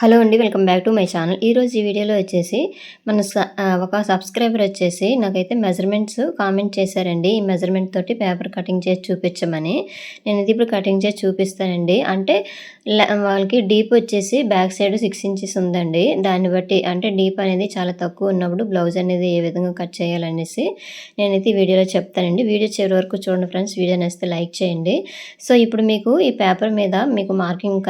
Hello అండి. Welcome back to my channel. ఈరోజు ఈ వీడియోలో వచ్చేసి ఒక సబ్స్క్రైబర్ వచ్చేసి నాకైతే మెజర్మెంట్స్ కామెంట్ చేశారండి. ఈ మెజర్మెంట్ తోటి పేపర్ కటింగ్ చేసి చూపించమని. నేనైతే ఇప్పుడు కటింగ్ చేసి చూపిస్తానండి. అంటే వాళ్ళకి డీప్ వచ్చేసి బ్యాక్ సైడ్ 6 ఇంచెస్ ఉందండి. దాన్ని బట్టి అంటే డీప్ అనేది చాలా తక్కువ ఉన్నప్పుడు బ్లౌజ్ అనేది ఏ విధంగా కట్ చేయాలనేసి నేనైతే ఈ వీడియోలో చెప్తానండి. వీడియో చివరి వరకు చూడండి ఫ్రెండ్స్. వీడియో నచ్చితే లైక్ చేయండి. సో ఇప్పుడు మీకు ఈ పేపర్ మీద మీకు మార్కింగ్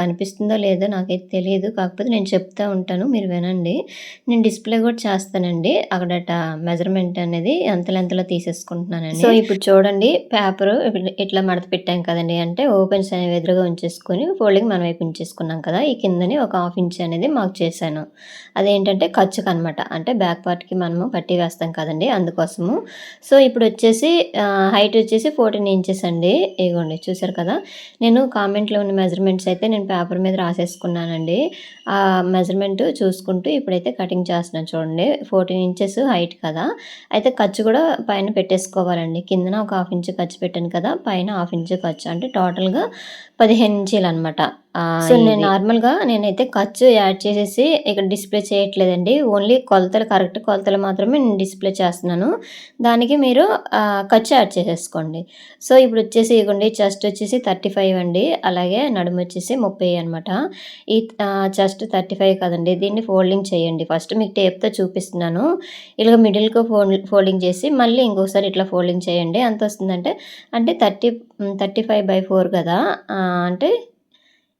కనిపిస్తుందో లేదో నాకైతే తెలీదు. కాకపోతే నేను చెప్తా ఉంటాను, మీరు వినండి. నేను డిస్‌ప్లే కూడా చేస్తానండి. అక్కడట మెజర్‌మెంట్ అనేది ఎంత లెంగ్త్‌లో తీసేసుకుంటున్నానని. సో ఇప్పుడు చూడండి, పేపరు ఇట్లా మడత పెట్టాం కదండీ. అంటే ఓపెన్స్ అనేవి ఎదురుగా ఉంచేసుకొని ఫోల్డింగ్ మన వైపు ఉంచేసుకున్నాం కదా. ఈ కిందని ఒక 1/2 ఇంచ్ అనేది మార్క్ చేశాను. అదేంటంటే ఖర్చుకనమాట. అంటే బ్యాక్ పార్ట్‌కి మనము పట్టీ వేస్తాం కదండీ, అందుకోసము. సో ఇప్పుడు వచ్చేసి హైట్ వచ్చేసి 14 ఇంచెస్ అండి. ఇగోండి చూసారు కదా. నేను కామెంట్‌లో ఉన్న మెజర్‌మెంట్స్ అయితే నేను పేపర్ మీద రాసేసుకున్నానండి. ఆ మెజర్‌మెంట్ చూసుకుంటూ ఇప్పుడైతే కటింగ్ చేస్తున్నాను చూడండి. 14 ఇంచెస్ హైట్ కదా. అయితే ఖర్చు కూడా పైన పెట్టేసుకోవాలండి. కిందన ఒక 1/2 ఇంచ్ ఖర్చు పెట్టాను కదా, పైన 1/2 ఇంచ్ ఖర్చు. అంటే టోటల్‌గా 15 ఇంచీలనమాట. సో నేను నార్మల్‌గా నేనైతే ఖర్చు యాడ్ చేసేసి ఇక్కడ డిస్‌ప్లే చేయట్లేదండి. ఓన్లీ కొలతలు, కరెక్ట్ కొలతలు మాత్రమే నేను డిస్‌ప్లే చేస్తున్నాను. దానికి మీరు ఖర్చు యాడ్ చేసేసుకోండి. సో ఇప్పుడు వచ్చేసి ఇగోండి, చెస్ట్ వచ్చేసి 35 అండి. అలాగే నడుము వచ్చేసి 30 అనమాట. ఈ చెస్ట్ 35 కదండి, దీన్ని ఫోల్డింగ్ చేయండి. ఫస్ట్ మీకు టేప్‌తో చూపిస్తున్నాను. ఇలా మిడిల్‌కి ఫోల్డింగ్ చేసి మళ్ళీ ఇంకొకసారి ఇట్లా ఫోల్డింగ్ చేయండి. ఎంత వస్తుందంటే 35/4 కదా. అంటే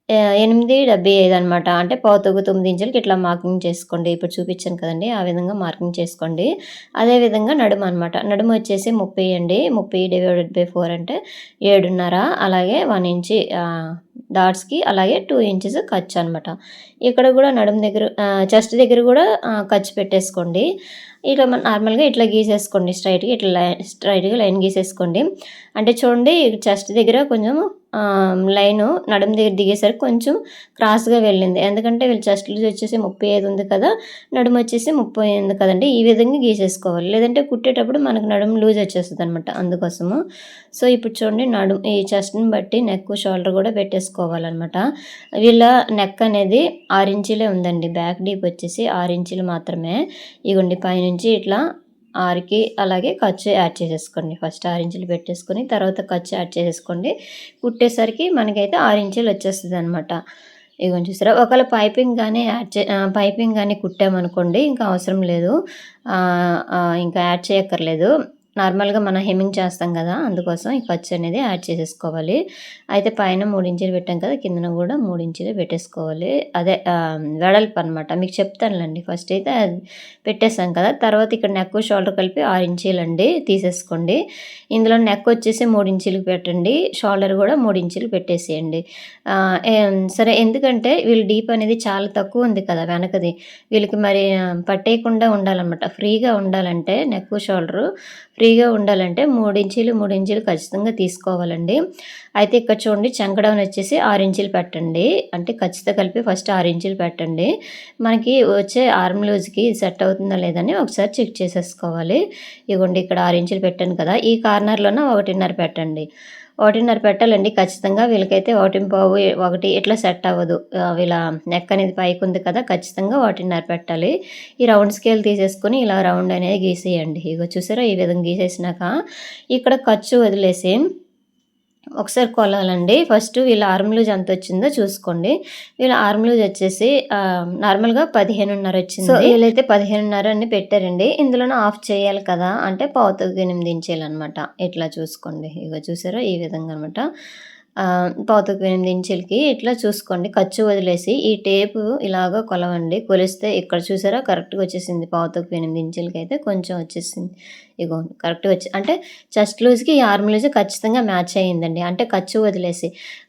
8/75 అనమాట. అంటే పావుతగ్గు 9 ఇంచులకి ఇట్లా మార్కింగ్ చేసుకోండి. ఇప్పుడు చూపించాను కదండీ, ఆ విధంగా మార్కింగ్ చేసుకోండి. అదేవిధంగా నడుము అనమాట. నడుము వచ్చేసి 30 అండి. 30/4 అంటే 7.5. అలాగే 1 ఇంచి డాట్స్‌కి, అలాగే 2 ఇంచెస్ ఖర్చు అనమాట. ఇక్కడ కూడా నడుము దగ్గర చెస్ట్ దగ్గర కూడా ఖర్చు పెట్టేసుకోండి. ఇట్లా నార్మల్‌గా ఇట్లా గీసేసుకోండి. స్ట్రైట్‌గా లైన్ గీసేసుకోండి. అంటే చూడండి, చెస్ట్ దగ్గర కొంచెం లైను నడుము దగ్గర దిగేసరికి కొంచెం క్రాస్‌గా వెళ్ళింది. ఎందుకంటే వీళ్ళ చెస్ట్ లూజ్ వచ్చేసి 35 ఉంది కదా, నడుము వచ్చేసి 30 ఉంది కదండీ. ఈ విధంగా గీసేసుకోవాలి. లేదంటే కుట్టేటప్పుడు మనకు నడుము లూజ్ వచ్చేస్తదనమాట, అందుకోసము. సో ఇప్పుడు చూడండి, ఈ చెస్ట్‌ని బట్టి నెక్, షోల్డర్ కూడా పెట్టేసుకోవాలనమాట. వీళ్ళ నెక్ అనేది 6 ఇంచీలే ఉందండి. బ్యాక్ డీప్ వచ్చేసి 6 ఇంచీలు మాత్రమే. ఇగోండి పైనుంచి ఇట్లా 6కి అలాగే ఖర్చు యాడ్ చేసేసుకోండి. ఫస్ట్ 6 ఇంచులు పెట్టేసుకొని తర్వాత ఖర్చు యాడ్ చేసేసుకోండి. కుట్టేసరికి మనకైతే 6 ఇంచులు వచ్చేస్తదనమాట. ఇగోండి చూసారా. ఒకవేళ పైపింగ్ గానీ కుట్టామనుకోండి, ఇంకా అవసరం లేదు. ఇంకా యాడ్ చేయక్కర్లేదు. నార్మల్‌గా మనం హెమ్మింగ్ చేస్తాం కదా, అందుకోసం ఈ ఖర్చు అనేది యాడ్ చేసేసుకోవాలి. అయితే పైన 3 ఇంచులు పెట్టాం కదా, కిందన కూడా 3 ఇంచులు పెట్టేసుకోవాలి. అదే వెడల్పు అనమాట. మీకు చెప్తానులేండి. ఫస్ట్ అయితే అది పెట్టేసాం కదా, తర్వాత ఇక్కడ నెక్, షోల్డర్ కలిపి 6 ఇంచీలండి తీసేసుకోండి. ఇందులో నెక్ వచ్చేసి 3 ఇంచీలకి పెట్టండి. షోల్డర్ కూడా 3 ఇంచీలు పెట్టేసేయండి. సరే, ఎందుకంటే వీళ్ళు డీప్ అనేది చాలా తక్కువ ఉంది కదా వెనకది. వీళ్ళకి మరి పట్టేయకుండా ఉండాలన్నమాట. ఫ్రీగా ఉండాలంటే నెక్, షోల్డరు ఫ్రీగా ఉండాలంటే 3 ఇంచీలు ఖచ్చితంగా తీసుకోవాలండి. అయితే ఇక్కడ చూడండి, చంక డౌన్ వచ్చేసి 6 ఇంచీలు పెట్టండి. అంటే ఖర్చుతో కలిపి ఫస్ట్ 6 ఇంచీలు పెట్టండి. మనకి వచ్చే ఆర్మ్ లూజ్‌కి సెట్ అవుతుందా లేదని ఒకసారి చెక్ చేసేసుకోవాలి. ఇగోండి ఇక్కడ 6 ఇంచీలు పెట్టాను కదా, ఈ కార్నర్‌లోన 1.5 పెట్టండి. 1.5 పెట్టాలండి ఖచ్చితంగా. వీళ్ళకైతే 1.25, 1 ఇట్లా సెట్ అవ్వదు. వీళ్ళ నెక్ అనేది పైకి ఉంది కదా, ఖచ్చితంగా 1.5 పెట్టాలి. ఈ రౌండ్ స్కేల్ తీసేసుకొని ఇలా రౌండ్ అనేది గీసేయండి. ఇగో చూసారా, ఈ విధంగా గీసేసినాక ఇక్కడ ఖర్చు వదిలేసి ఒకసారి కొలాలండి. ఫస్ట్ వీళ్ళ ఆర్మ్ లూజ్ ఎంత వచ్చిందో చూసుకోండి. వీళ్ళ ఆర్మ్ లూజ్ వచ్చేసి నార్మల్‌గా 15.5 వచ్చింది. సో వీళ్ళైతే 15.5 అని పెట్టారండి. ఇందులోనే ఆఫ్ చేయాలి కదా, అంటే పావుతగ్గు 8 ఇంచీలనమాట. ఇట్లా చూసుకోండి. ఇగో చూసారా, ఈ విధంగా అనమాట. పావుతగ్గు 8 ఇంచులకి ఇట్లా చూసుకోండి. ఖర్చు వదిలేసి ఈ టేపు ఇలాగ కొలవండి. కొలిస్తే ఇక్కడ చూసారా కరెక్ట్‌గా వచ్చేసింది. పావుతగ్గు 8 ఇంచులకైతే కొంచెం వచ్చేసింది. ఇగోండి కరెక్ట్‌గా అంటే చెస్ట్ లూజ్‌కి ఈ ఆర్మ్ లూజ్ ఖచ్చితంగా మ్యాచ్ అయ్యిందండి. అంటే ఖర్చు వదిలేసి.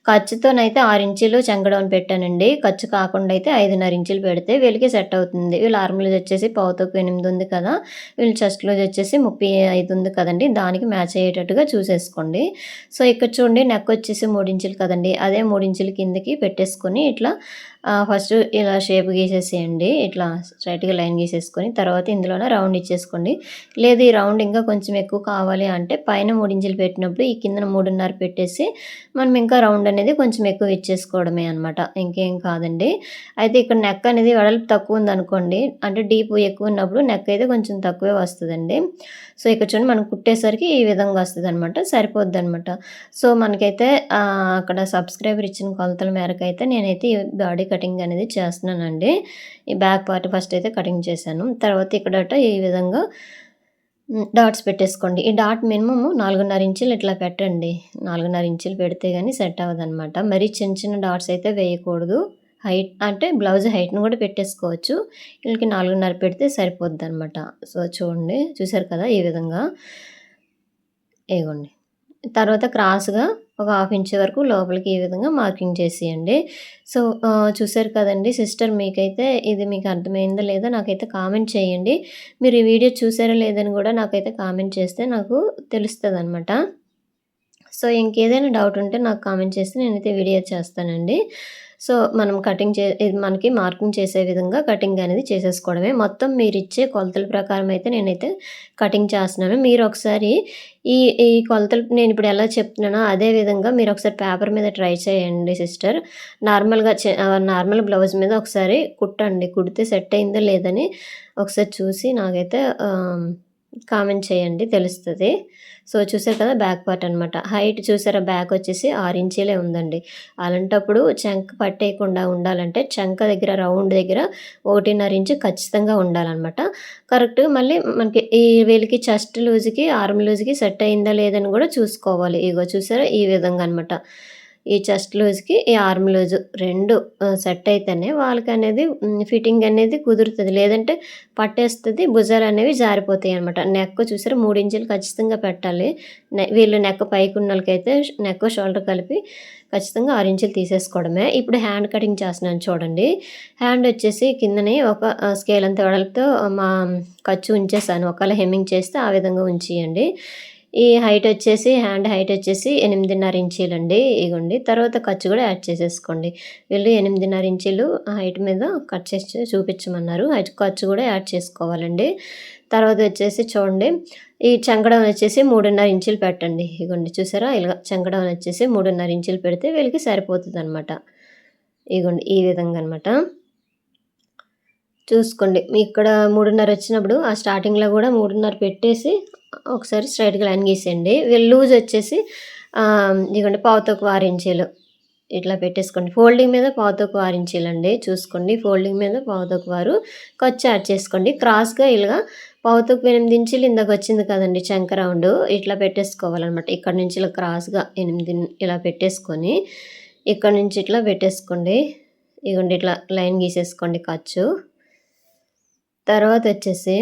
ఖర్చుతోనైతే 6 ఇంచీలు చంక డౌన్ పెట్టానండి. ఖర్చు కాకుండా అయితే 5.5 ఇంచులు పెడితే వీళ్ళకి సెట్ అవుతుంది. వీళ్ళ ఆర్మ్ లూజ్ వచ్చేసి పావుతగ్గు 8 ఉంది కదా, వీళ్ళ చెస్ట్ లూజ్ వచ్చేసి 35 ఉంది కదండీ, దానికి మ్యాచ్ అయ్యేటట్టుగా చూసేసుకోండి. సో ఇక్కడ చూడండి, నెక్ వచ్చేసి 3 ఇంచులు కదండీ, అదే 3 ఇంచులు కిందకి పెట్టేసుకొని ఇట్లా ఫస్ట్ ఇలా షేప్ గీసేసేయండి. ఇట్లా స్ట్రెయిట్‌గా లైన్ గీసేసుకొని తర్వాత ఇందులోనే రౌండ్ ఇచ్చేసుకోండి. లేదు ఈ రౌండ్ ఇంకా కొంచెం ఎక్కువ కావాలి అంటే పైన 3 ఇంచులు పెట్టినప్పుడు ఈ కిందన 3.5 పెట్టేసి మనం ఇంకా రౌండ్ అనేది కొంచెం ఎక్కువ ఇచ్చేసుకోవడమే అనమాట. ఇంకేం కాదండి. అయితే ఇక్కడ నెక్ అనేది వెడల్పు తక్కువ ఉందనుకోండి, అంటే డీప్ ఎక్కువ ఉన్నప్పుడు నెక్ అయితే కొంచెం తక్కువే వస్తదండి. సో, ఇక్కడ చూడండి మనం కుట్టేసరికి ఈ విధంగా వస్తదనమాట. సరిపోద్దనమాట. సో, మనకైతే అక్కడ సబ్స్క్రైబర్ ఇచ్చిన కొలతల మేరకైతే నేనైతే ఈ బాడీ కటింగ్ అనేది చేస్తున్నానండి. ఈ బ్యాక్ పార్ట్ ఫస్ట్ అయితే కటింగ్ చేశాను. తర్వాత ఇక్కడట ఈ విధంగా డాట్స్ పెట్టేసుకోండి. ఈ డాట్ మినిమమ్ 4.5 ఇంచులు ఇట్లా పెట్టండి. 4.5 ఇంచులు పెడితే గాని సెట్ అవ్వదనమాట. మరీ చిన్న చిన్న డాట్స్ అయితే వేయకూడదు. హైట్ అంటే బ్లౌజ్ హైట్‌ని కూడా పెట్టేసుకోవచ్చు. వీళ్ళకి 4.5 పెడితే సరిపోద్దనమాట. సో, చూడండి చూసారు కదా! ఈ విధంగా. ఇగోండి. తర్వాత క్రాస్‌గా ఒక హాఫ్ ఇంచ్ వరకు లోపలికి ఈ విధంగా మార్కింగ్ చేసేయండి. సో, చూసారు కదండీ సిస్టర్, మీకైతే ఇది మీకు అర్థమైందా లేదా నాకైతే కామెంట్ చేయండి. మీరు ఈ వీడియో చూసారా లేదని కూడా నాకైతే కామెంట్ చేస్తే నాకు తెలుస్తదనమాట. సో, ఇంకేదైనా డౌట్ ఉంటే నాకు కామెంట్ చేస్తే నేనైతే వీడియో చేస్తానండి. సో, మనం కటింగ్ ఇది మనకి మార్కింగ్ చేసే విధంగా కటింగ్ అనేది చేసేసుకోవడమే. మొత్తం మీరిచ్చే కొలతల ప్రకారం అయితే నేనైతే కటింగ్ చేస్తున్నాను. మీరొకసారి ఈ ఈ కొలతలు నేనిప్పుడు ఎలా చెప్తున్నానో అదే విధంగా మీరొకసారి పేపర్ మీద ట్రై చేయండి సిస్టర్. నార్మల్ బ్లౌజ్ మీద ఒకసారి కుట్టండి. కుడితే సెట్ అయిందా లేదని ఒకసారి చూసి నాకైతే కామెంట్ చేయండి తెలుస్తది. సో, చూసారు కదా! బ్యాక్ పార్ట్ అనమాట. హైట్ చూసారా బ్యాక్ వచ్చేసి 6 ఇంచీలే ఉందండి. అలాంటప్పుడు చంక పట్టేయకుండా ఉండాలంటే చంక దగ్గర రౌండ్ దగ్గర 1.5 ఇంచు ఖచ్చితంగా ఉండాలనమాట. కరెక్ట్‌గా మళ్ళీ మనకి ఈ వీళ్ళకి చెస్ట్ లూజ్‌కి, ఆర్మ్ లూజ్‌కి సెట్ అయిందా లేదని కూడా చూసుకోవాలి. ఇగో చూసారా ఈ విధంగా అనమాట. ఈ చెస్ట్ లూజ్‌కి, ఈ ఆర్మ్ లూజ్ 2 సెట్ అయితేనే వాళ్ళకనేది ఫిట్టింగ్ అనేది కుదురుతది. లేదంటే పట్టేస్తది. భుజాలనేవి జారిపోతాయనమాట. నెక్ చూసారా 3 ఇంచులు ఖచ్చితంగా పెట్టాలి. వీళ్ళు నెక్ పైకున్నోళ్ళకైతే నెక్, షోల్డర్ కలిపి ఖచ్చితంగా 6 ఇంచులు తీసేసుకోవడమే. ఇప్పుడు హ్యాండ్ కటింగ్ చేస్తున్నాను చూడండి. హ్యాండ్ వచ్చేసి కిందనే ఒక స్కేల్ అంత వెడల్పుతో ఖర్చు ఉంచేసాను. ఒకవేళ హెమ్మింగ్ చేస్తే ఆ విధంగా ఉంచేయండి. ఈ హైట్ వచ్చేసి హ్యాండ్ హైట్ వచ్చేసి 8.5 ఇంచీలండి. ఇగోండి. తర్వాత ఖర్చు కూడా యాడ్ చేసేసుకోండి. వీళ్ళు 8.5 ఇంచీలు హైట్ మీద కట్ చేసి చూపించమన్నారు. ఖర్చు కూడా యాడ్ చేసుకోవాలండి. తర్వాత వచ్చేసి చూడండి, ఈ చంకడం వచ్చేసి 3.5 ఇంచులు పెట్టండి. ఇగోండి చూసారా ఇలాగ చంకడం వచ్చేసి 3.5 ఇంచులు పెడితే వీళ్ళకి సరిపోతుందనమాట. ఇగోండి ఈ విధంగా అనమాట. చూసుకోండి. ఇక్కడ 3.5 వచ్చినప్పుడు ఆ స్టార్టింగ్‌లో కూడా 3.5 పెట్టేసి ఒకసారి స్ట్రెయిట్‌గా లైన్ గీసేయండి. లూజ్ వచ్చేసి ఇదిగోండి పావుతక్కువ 6 ఇంచీలు ఇట్లా పెట్టేసుకోండి. ఫోల్డింగ్ మీద పావుతక్కువ 6 ఇంచీలండి చూసుకోండి. ఫోల్డింగ్ మీద పావుతక్కువ 6 ఖర్చు యాడ్ చేసుకోండి. క్రాస్‌గా ఇలాగా పావుతక్కువ 8 ఇంచీలు ఇందాక వచ్చింది కదండీ చంక రౌండు, ఇట్లా పెట్టేసుకోవాలనమాట. ఇక్కడ నుంచి ఇలా క్రాస్‌గా 8 ఇలా పెట్టేసుకొని ఇక్కడ నుంచి ఇట్లా పెట్టేసుకోండి. ఇగోండి ఇట్లా లైన్ గీసేసుకోండి ఖర్చు. తర్వాత వచ్చేసి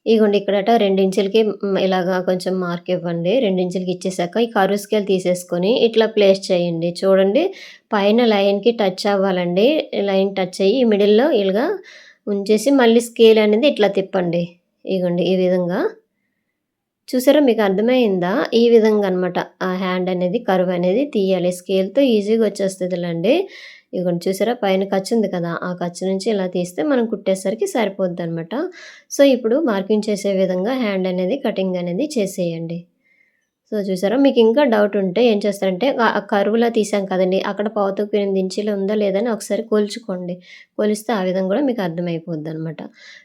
ఇగోండి ఇక్కడట 2 ఇంచులకి ఇలాగా కొంచెం మార్క్ ఇవ్వండి. 2 ఇంచులకి ఇచ్చేసాక ఈ కర్వ్ స్కేల్ తీసేసుకొని ఇట్లా ప్లేస్ చేయండి. చూడండి పైన లైన్‌కి టచ్ అవ్వాలండి. లైన్ టచ్ అయ్యి మిడిల్‌లో ఇలాగా ఉంచేసి మళ్ళీ స్కేల్ అనేది ఇట్లా తిప్పండి. ఇగోండి ఈ విధంగా. చూసారా మీకు అర్థమైందా? ఈ విధంగా అనమాట. ఆ హ్యాండ్ అనేది కర్వ్ అనేది తీయాలి. స్కేల్‌తో ఈజీగా వచ్చేస్తదిలెండి. ఇగోండి చూసారా పైన ఖర్చు ఉంది కదా! ఆ ఖర్చు నుంచి ఇలా తీస్తే మనం కుట్టేసరికి సరిపోద్దనమాట. సో, ఇప్పుడు మార్కింగ్ చేసే విధంగా హ్యాండ్ అనేది కటింగ్ అనేది చేసేయండి. సో, చూసారా మీకు ఇంకా డౌట్ ఉంటే ఏం చేస్తారంటే ఆ కర్వ్‌లా తీసాం కదండీ! అక్కడ పావుతక్కువ 8 ఇంచీలు ఉందా లేదా అని ఒకసారి కొలుచుకోండి. కొలిస్తే ఆ విధంగా కూడా మీకు అర్థమైపోద్దనమాట.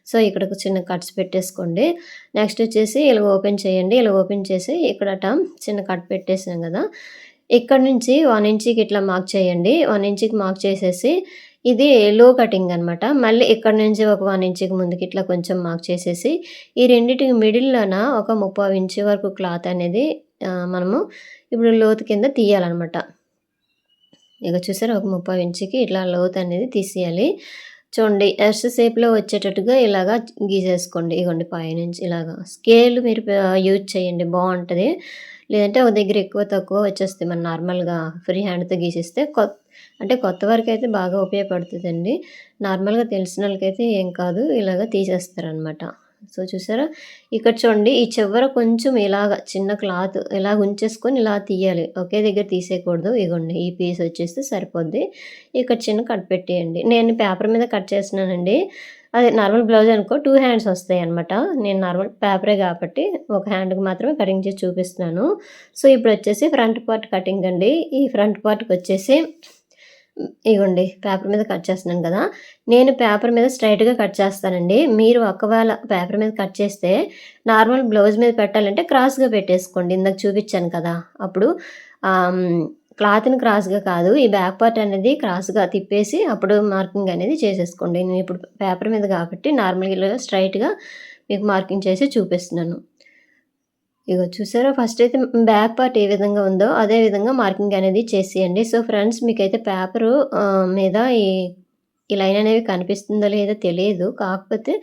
సో, ఇక్కడ ఒక చిన్న కట్స్ పెట్టేసుకోండి. నెక్స్ట్ వచ్చేసి ఇలా ఓపెన్ చేయండి. ఇలా ఓపెన్ చేసి ఇక్కడట చిన్న కట్ పెట్టేసాం కదా! ఇక్కడ నుంచి 1 ఇంచీకి ఇట్లా మార్క్ చేయండి. 1 ఇంచీకి మార్క్ చేసేసి ఇది లో కటింగ్ అనమాట. మళ్ళీ ఇక్కడ నుంచి ఒక 1 ఇంచీకి ముందుకి ఇట్లా కొంచెం మార్క్ చేసేసి ఈ రెండిటికి మిడిల్‌లోన ఒక 30 ఇంచు వరకు క్లాత్ అనేది మనము ఇప్పుడు లోతు కింద తీయాలనమాట. ఇగ చూసారా ఒక 30 ఇంచుకి ఇట్లా లోతు అనేది తీసేయాలి. చూడండి ఎస్ షేప్‌లో వచ్చేటట్టుగా ఇలాగా గీసేసుకోండి. ఇగోండి పైనుంచి ఇలాగా. స్కేల్ మీరు యూజ్ చేయండి బావుంటది. లేదంటే ఒక దగ్గర ఎక్కువ తక్కువ వచ్చేస్తాయి. మనం నార్మల్‌గా ఫ్రీ హ్యాండ్‌తో గీసిస్తే అంటే కొత్త వారికైతే బాగా ఉపయోగపడుతదండి. నార్మల్‌గా తెలిసినోళ్ళకైతే ఏం కాదు. ఇలాగ తీసేస్తారనమాట. సో, చూసారా? ఇక్కడ చూడండి ఈ చివర కొంచెం ఇలాగ చిన్న క్లాత్ ఇలాగ ఉంచేసుకొని ఇలా తీయాలి. ఒకే దగ్గర తీసేయకూడదు. ఇగోండి ఈ పీస్ వచ్చేస్తే సరిపోద్ది. ఇక్కడ చిన్న కట్ పెట్టేయండి. నేను పేపర్ మీద కట్ చేస్తున్నానండి. అదే నార్మల్ బ్లౌజ్ అనుకో 2 హ్యాండ్స్ వస్తాయన్నమాట. నేను నార్మల్ పేపరే కాబట్టి ఒక హ్యాండ్‌కి మాత్రమే కటింగ్ చేసి చూపిస్తున్నాను. సో, ఇప్పుడొచ్చేసి ఫ్రంట్ పార్ట్ కటింగ్ అండి. ఈ ఫ్రంట్ పార్ట్‌కొచ్చేసి ఇగోండి పేపర్ మీద కట్ చేస్తున్నాను కదా! నేను పేపర్ మీద స్ట్రెయిట్‌గా కట్ చేస్తానండి. మీరు ఒకవేళ పేపర్ మీద కట్ చేస్తే నార్మల్ బ్లౌజ్ మీద పెట్టాలంటే క్రాస్‌గా పెట్టేసుకోండి. ఇందాక చూపిచ్చాను కదా! అప్పుడు క్లాత్‌ని క్రాస్‌గా కాదు, ఈ బ్యాక్ పార్ట్ అనేది క్రాస్‌గా తిప్పేసి అప్పుడు మార్కింగ్ అనేది చేసేసుకోండి. నేనిప్పుడు పేపర్ మీద కాబట్టి నార్మల్‌గా ఇలా స్ట్రెయిట్‌గా మీకు మార్కింగ్ చేసి చూపిస్తున్నాను. ఇగో చూసారా? ఫస్ట్ అయితే బ్యాక్ పార్ట్ ఏ విధంగా ఉందో అదే విధంగా మార్కింగ్ అనేది చేసేయండి. సో, ఫ్రెండ్స్ మీకైతే పేపరు మీద ఈ లైన్ అనేవి కనిపిస్తుందో లేదో తెలీదు. కాకపోతే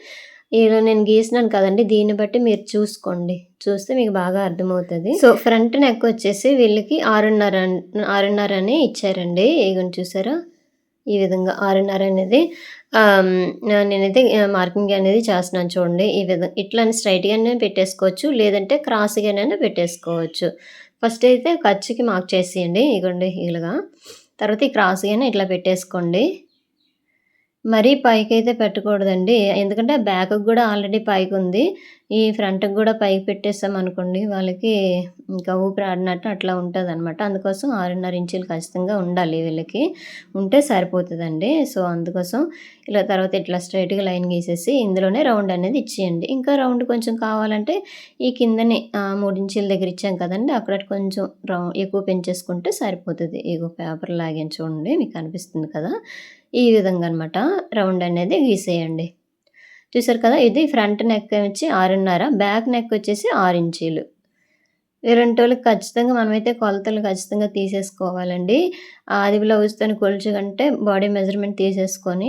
ఇలా నేను గీసినాను కదండీ! దీన్ని బట్టి మీరు చూసుకోండి. చూస్తే మీకు బాగా అర్థమవుతది. సో, ఫ్రంట్ నెక్ వచ్చేసి వీళ్ళకి 6:30 అని ఇచ్చారండి. ఇగోండి చూసారా? ఈ విధంగా 6:30 అనేది నేనైతే మార్కింగ్ అనేది చేస్తున్నాను చూడండి. ఇట్లని స్ట్రెయిట్‌గానే పెట్టేసుకోవచ్చు. లేదంటే క్రాస్‌గానైనా పెట్టేసుకోవచ్చు. ఫస్ట్ అయితే ఖర్చుకి మార్క్ చేసేయండి. ఇగోండి ఇలాగా. తర్వాత ఈ క్రాస్‌గానే ఇట్లా పెట్టేసుకోండి. మరీ పైకైతే పెట్టకూడదండి. ఎందుకంటే బ్యాక్‌కి గూడా ఆల్రెడీ పైకుంది. ఈ ఫ్రంట్‌కి గూడా పైకి పెట్టేసామనుకోండి వాళ్ళకి ఇంకా ఊపిరాడనట్టు అట్లా ఉంటదనమాట. అందుకోసం 6:30 ఇంచులు ఖచ్చితంగా ఉండాలి వీళ్ళకి. ఉంటే సరిపోతదండి. సో, అందుకోసం ఇలా తర్వాత ఇట్లా స్ట్రెయిట్‌గా లైన్ గీసేసి ఇందులోనే రౌండ్ అనేది ఇచ్చేయండి. ఇంకా రౌండ్ కొంచెం కావాలంటే ఈ కిందనే 3 ఇంచీల దగ్గర ఇచ్చాం కదండీ! అక్కడ కొంచెం ఎక్కువ పెంచేసుకుంటే సరిపోతది. ఇగో పేపర్ లాగాను చూడండి మీకు కనిపిస్తుంది కదా! ఈ విధంగా అనమాట రౌండ్ అనేది గీసేయండి. చూసారు కదా! ఇది ఫ్రంట్ నెక్ వచ్చి 6:30, బ్యాక్ నెక్ వచ్చేసి 6 ఇంచీలు. ఇలాంటోళ్ళకి ఖచ్చితంగా మనమైతే కొలతలు ఖచ్చితంగా తీసేసుకోవాలండి. ఆది బ్లౌజ్‌తోని కొలుచుకుంటే బాడీ మెజర్‌మెంట్ తీసేసుకొని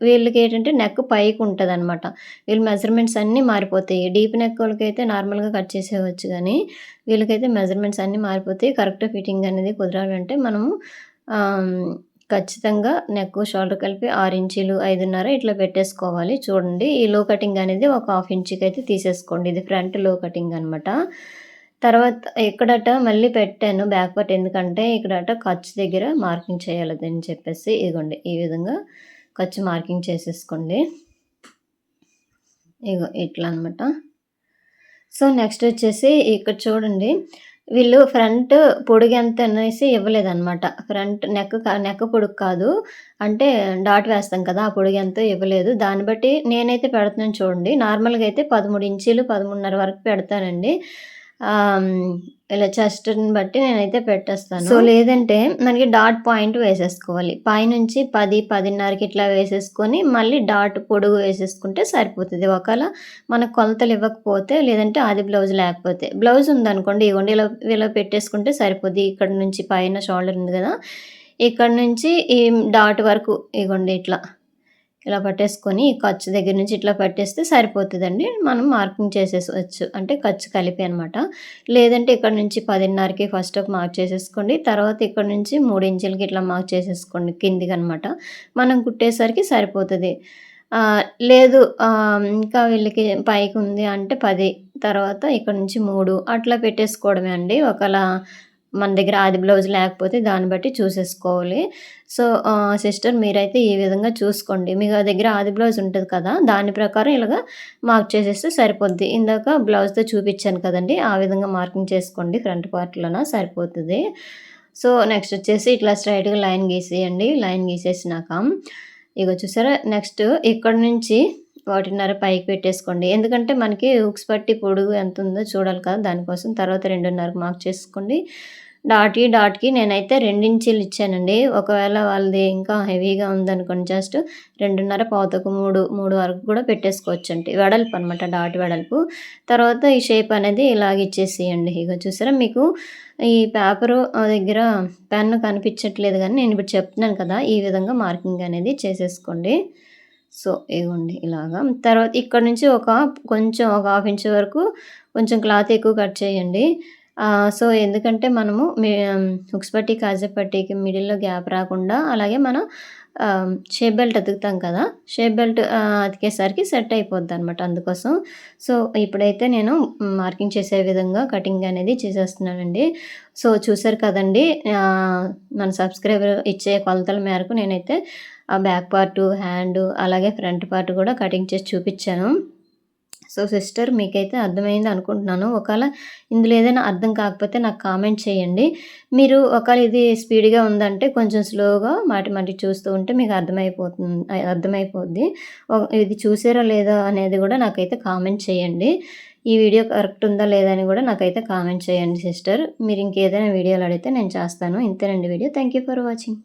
వీళ్ళకేంటంటే నెక్ పైకుంటదనమాట. వీళ్ళ మెజర్‌మెంట్స్ అన్నీ మారిపోతాయి. డీప్ నెక్ ఓళ్ళకైతే నార్మల్‌గా కట్ చేసేయవచ్చు గానీ, వీళ్ళకైతే మెజర్‌మెంట్స్ అన్నీ మారిపోతాయి. కరెక్ట్ ఫిట్టింగ్ అనేది కుదరాలంటే మనము ఆహ్, ఖచ్చితంగా నెక్, షోల్డర్ కలిపి 6 ఇంచీలు, 5:30 ఇట్లా పెట్టేసుకోవాలి. చూడండి ఈ లో కటింగ్ అనేది ఒక హాఫ్ ఇంచుకైతే తీసేసుకోండి. ఇది ఫ్రంట్ లో కటింగ్ అనమాట. తర్వాత ఇక్కడట మళ్ళీ పెట్టాను బ్యాక్ పార్ట్ ఎందుకంటే ఇక్కడట ఖర్చు దగ్గర మార్కింగ్ చేయాలని చెప్పేసి ఇగోండి ఈ విధంగా ఖర్చు మార్కింగ్ చేసేసుకోండి. ఇగో ఇట్లా అనమాట. సో, నెక్స్ట్ వచ్చేసి ఇక్కడ చూడండి వీళ్ళు ఫ్రంట్ పొడుగెంత అనేసి ఇవ్వలేదనమాట. ఫ్రంట్ నెక్ పొడుగు కాదు. అంటే డాట్ వేస్తాం కదా! ఆ పొడుగెంతో ఇవ్వలేదు. దాన్ని బట్టి నేనైతే పెడుతున్నాను చూడండి. నార్మల్‌గా అయితే 13 ఇంచీలు, 13:30 వరకు పెడతానండి. ఆహ్, ఇలా చెస్ట్‌ని బట్టి నేనైతే పెట్టేస్తాను. సో, లేదంటే మనకి డాట్ పాయింట్ వేసేసుకోవాలి. పైనుంచి 10, 10:30కి ఇట్లా వేసేసుకొని మళ్ళీ డాట్ పొడుగు వేసేసుకుంటే సరిపోతది. ఒకవేళ మనకు కొలతలు ఇవ్వకపోతే లేదంటే ఆది బ్లౌజ్ లేకపోతే. బ్లౌజ్ ఉందనుకోండి ఇగోండి ఇలా పెట్టేసుకుంటే సరిపోద్ది. ఇక్కడ నుంచి పైన షోల్డర్ ఉంది గదా! ఇక్కడ నుంచి ఈ డాట్ వరకు ఇగోండి ఇట్లా. ఇలా పట్టేసుకొని ఖర్చు దగ్గర నుంచి ఇట్లా పట్టేస్తే సరిపోతదండి. మనం మార్కింగ్ చేసేసొచ్చు. అంటే ఖర్చు కలిపి అనమాట. లేదంటే ఇక్కడ నుంచి 10:30కి ఫస్ట్ ఒక మార్క్ చేసేసుకోండి. తర్వాత ఇక్కడ నుంచి 3 ఇంచులకి ఇట్లా మార్క్ చేసేసుకోండి కిందికనమాట. మనం కుట్టేసరికి సరిపోతది. లేదు ఇంకా వీళ్ళకి పైకుంది అంటే 10 తర్వాత ఇక్కడ నుంచి 3 అట్లా పెట్టేసుకోవడమే అండి. ఒకవేళ మన దగ్గర ఆది బ్లౌజ్ లేకపోతే దాన్ని బట్టి చూసేసుకోవాలి. సో, సిస్టర్ మీరైతే ఈ విధంగా చూసుకోండి. మీ దగ్గర ఆది బ్లౌజ్ ఉంటది కదా! దాని ప్రకారం ఇలాగా మార్క్ చేసేస్తే సరిపోద్ది. ఇందాక బ్లౌజ్‌తో చూపిచ్చాను కదండీ! ఆ విధంగా మార్కింగ్ చేసుకోండి ఫ్రంట్ పార్ట్‌లోన సరిపోతది. సో, నెక్స్ట్ వచ్చేసి ఇట్లా స్ట్రెయిట్‌గా లైన్ గీసేయండి. లైన్ గీసేసినాక ఇగో చూసారా నెక్స్ట్ ఇక్కడ నుంచి 1:30 పైకి పెట్టేసుకోండి. ఎందుకంటే మనకి హుక్స్ పట్టి పొడుగు ఎంతుందో చూడాలి కదా! దానికోసం తర్వాత 2:30కి మార్క్ చేసుకోండి. డాట్‌కి నేనైతే 2 ఇంచీలు ఇచ్చానండి. ఒకవేళ వాళ్ళది ఇంకా హెవీగా ఉందనుకోండి జస్ట్ 2:30 పావుతకు 3 వరకు కూడా పెట్టేసుకోవచ్చండి. వెడల్పు అనమాట డాట్ వెడల్పు. తర్వాత ఈ షేప్ అనేది ఇలాగ ఇచ్చేసేయండి. ఇగో చూసారా మీకు ఈ పేపరు దగ్గర పెన్ను కనిపించట్లేదు గానీ నేను ఇప్పుడు చెప్తున్నాను కదా! ఈ విధంగా మార్కింగ్ అనేది చేసేసుకోండి. సో, ఇగోండి ఇలాగా. తర్వాత ఇక్కడ నుంచి కొంచెం ఒక హాఫ్ ఇంచ్ వరకు కొంచెం క్లాత్ ఎక్కువ కట్ చేయండి. సో, ఎందుకంటే మనము హుక్స్ పట్టి, కాజా పట్టీకి మిడిల్‌లో గ్యాప్ రాకుండా అలాగే మనం షేప్ బెల్ట్ అతుకుతాం కదా! షేప్ బెల్ట్ అతికేసరికి సెట్ అయిపోద్దనమాట అందుకోసం. సో, ఇప్పుడైతే నేను మార్కింగ్ చేసే విధంగా కటింగ్ అనేది చేసేస్తున్నానండి. సో, చూసారు కదండీ! మన సబ్స్క్రైబర్ ఇచ్చే కొలతల మేరకు నేనైతే ఆ బ్యాక్ పార్టు, హ్యాండు అలాగే ఫ్రంట్ పార్ట్ కూడా కటింగ్ చేసి చూపిచ్చాను. సో, సిస్టర్ మీకైతే అర్థమైంది అనుకుంటున్నాను. ఒకవేళ ఇందులో ఏదైనా అర్థం కాకపోతే నాకు కామెంట్ చేయండి. మీరు ఒకవేళ ఇది స్పీడ్‌గా ఉందంటే కొంచెం స్లోగా మాటి మాటికి చూస్తూ ఉంటే మీకు అర్థమైపోద్ది. ఇది చూసారో లేదో అనేది కూడా నాకైతే కామెంట్ చేయండి. ఈ వీడియో కరెక్ట్ ఉందా లేదా అని కూడా నాకైతే కామెంట్ చేయండి సిస్టర్. మీరు ఇంకేదైనా వీడియోలు అడిగితే నేను చేస్తాను. ఇంతేనండి video. Thank you for watching.